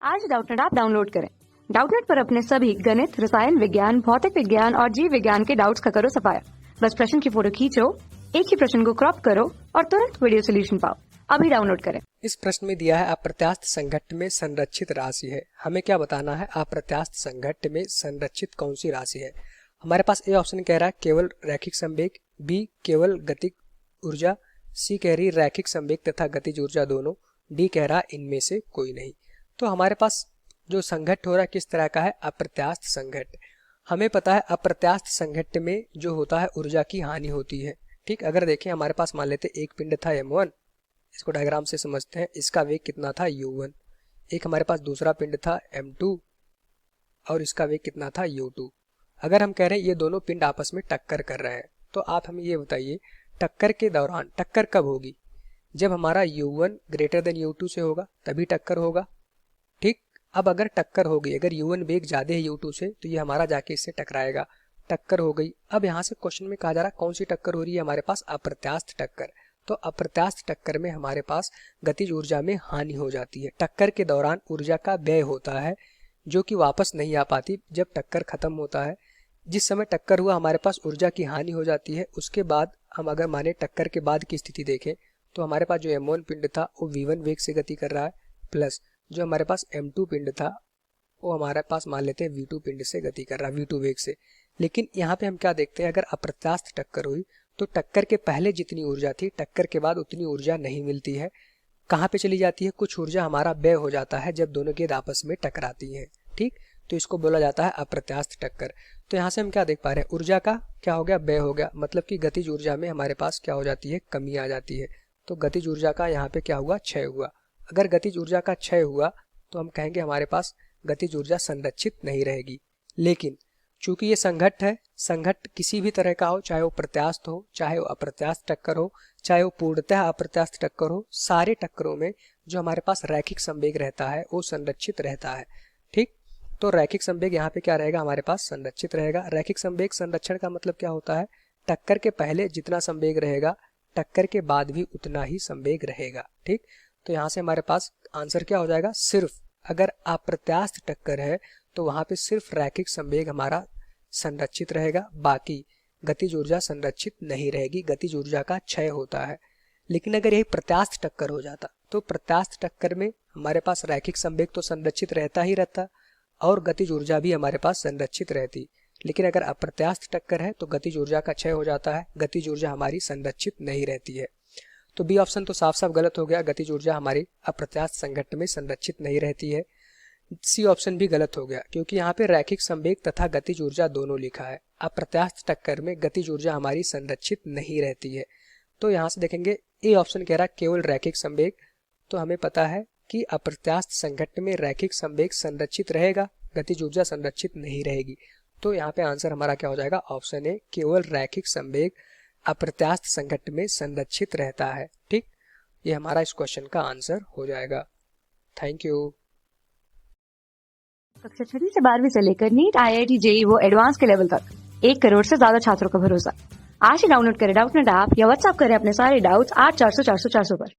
आज Doubtnut app download करें। Doubtnut पर अपने सभी गणित, रसायन विज्ञान, भौतिक विज्ञान और जीव विज्ञान के डाउट्स का करो सफाया। बस प्रश्न की फोटो खींचो, एक ही प्रश्न को क्रॉप करो और तुरंत वीडियो सोल्यूशन पाओ। अभी डाउनलोड करें। इस प्रश्न में दिया है अप्रत्यास्थ संघट्ट में संरक्षित राशि है। हमें क्या बताना है? अप्रत्यास्थ संघट्ट में संरक्षित कौन सी राशि है? हमारे पास ए ऑप्शन कह रहा है केवल रैखिक संवेग, बी केवल गतिज ऊर्जा, सी कह रही रैखिक संवेग तथा गतिज ऊर्जा दोनों, डी कह रहा इनमें से कोई नहीं। तो हमारे पास जो संघट्ट हो रहा है किस तरह का है? अप्रत्यास्थ संघट्ट। हमें पता है अप्रत्यास्थ संघट्ट में जो होता है ऊर्जा की हानि होती है। ठीक, अगर देखें हमारे पास मान लेते एक पिंड था m1, इसको डायग्राम से समझते हैं। इसका वेग कितना था u1। एक हमारे पास दूसरा पिंड था m2 और इसका वेग कितना था u2। अगर हम कह रहे हैं ये दोनों पिंड आपस में टक्कर कर रहे हैं, तो आप हमें ये बताइए टक्कर के दौरान टक्कर कब होगी? जब हमारा u1 ग्रेटर देन u2 से होगा तभी टक्कर होगा। ठीक, अब अगर टक्कर होगी, अगर u1 वेग ज्यादा है u2 से, तो ये हमारा जाके इससे टकराएगा। टक्कर हो गई। अब यहाँ से क्वेश्चन में कहा जा रहा कौन सी टक्कर हो रही है? हमारे पास अप्रत्यास्थ टक्कर। तो अप्रत्यास्थ टक्कर में हमारे पास गतिज ऊर्जा में हानि हो जाती है। टक्कर के दौरान ऊर्जा का व्यय होता है जो कि वापस नहीं आ पाती जब टक्कर खत्म होता है। जिस समय टक्कर हुआ हमारे पास ऊर्जा की हानि हो जाती है। उसके बाद हम अगर माने टक्कर के बाद की स्थिति देखें तो हमारे पास जो m1 पिंड था वो v1 वेग से गति कर रहा है, प्लस जो हमारे पास m2 पिंड था वो हमारे पास मान लेते हैं v2 पिंड से गति कर रहा है, v2 वेग से। लेकिन यहाँ पे हम क्या देखते हैं, अगर अप्रत्यास्थ टक्कर हुई तो टक्कर के पहले जितनी ऊर्जा थी टक्कर के बाद उतनी ऊर्जा नहीं मिलती है। कहाँ पे चली जाती है? कुछ ऊर्जा हमारा व्यय हो जाता है जब दोनों गेंद आपस में टकराती हैं। ठीक, तो इसको बोला जाता है अप्रत्यास्थ टक्कर। तो यहाँ से हम क्या देख पा रहे हैं? ऊर्जा का क्या हो गया? व्यय हो गया। मतलब कि गतिज ऊर्जा में हमारे पास क्या हो जाती है? कमी आ जाती है। तो गतिज ऊर्जा का यहाँ पे क्या हुआ? क्षय हुआ। अगर गतिज ऊर्जा का क्षय हुआ तो हम कहेंगे हमारे पास गतिज ऊर्जा संरक्षित नहीं रहेगी। लेकिन चूंकि ये संघट्ट है, संघट्ट किसी भी तरह का हो, चाहे वो प्रत्यास्थ हो, चाहे वो अप्रत्यास्थ टक्कर हो, चाहे वो पूर्णतः अप्रत्यास्थ टक्कर हो, सारे टक्करों में जो हमारे पास रैखिक संवेग रहता है वो संरक्षित रहता है। ठीक, तो रैखिक संवेग यहाँ पे क्या रहेगा? हमारे पास संरक्षित रहेगा। रैखिक संवेग संरक्षण का मतलब क्या होता है? टक्कर के पहले जितना संवेग रहेगा टक्कर के बाद भी उतना ही संवेग रहेगा। ठीक, तो यहाँ से हमारे पास आंसर क्या हो जाएगा? सिर्फ अगर अप्रत्यास्थ टक्कर है तो वहां पे सिर्फ रैखिक संवेग हमारा संरक्षित रहेगा, बाकी गतिज ऊर्जा संरक्षित नहीं रहेगी, गतिज ऊर्जा का क्षय होता है। लेकिन अगर यही प्रत्यास्थ टक्कर हो जाता तो प्रत्यास्थ टक्कर में हमारे पास रैखिक संवेग तो संरक्षित रहता ही रहता और गतिज ऊर्जा भी हमारे पास संरक्षित रहती। लेकिन अगर अप्रत्यास्थ टक्कर है तो गतिज ऊर्जा का क्षय हो जाता है, गतिज ऊर्जा हमारी संरक्षित नहीं रहती है। तो बी ऑप्शन तो साफ साफ गलत हो गया, गतिज ऊर्जा हमारी अप्रत्यास्थ संघट्ट में संरक्षित नहीं रहती है। सी ऑप्शन भी गलत हो गया क्योंकि यहाँ पे रैखिक संवेग तथा गतिज ऊर्जा दोनों लिखा है। अप्रत्यास्थ टक्कर में गतिज ऊर्जा हमारी संरक्षित नहीं रहती है। तो यहाँ से देखेंगे ए ऑप्शन कह रहा है केवल रैखिक संवेग। तो हमें पता है कि अप्रत्यास्थ संघट्ट में रैखिक संवेग संरक्षित रहेगा, गतिज ऊर्जा संरक्षित नहीं रहेगी। तो यहाँ पे आंसर हमारा क्या हो जाएगा? ऑप्शन ए, केवल रैखिक संवेग अप्रत्यास्थ संघट्ट में संरक्षित रहता है। ठीक, ये हमारा इस क्वेश्चन का आंसर हो जाएगा। Thank you. कक्षा 6 से 12वीं से लेकर नीट, IIT, JEE वो एडवांस के लेवल तक 1 करोड़ से ज्यादा छात्रों का भरोसा। आज ही डाउनलोड करें डाउटनेट ऐप या व्हाट्सएप करें अपने सारे डाउट्स 8400 400 400 पर।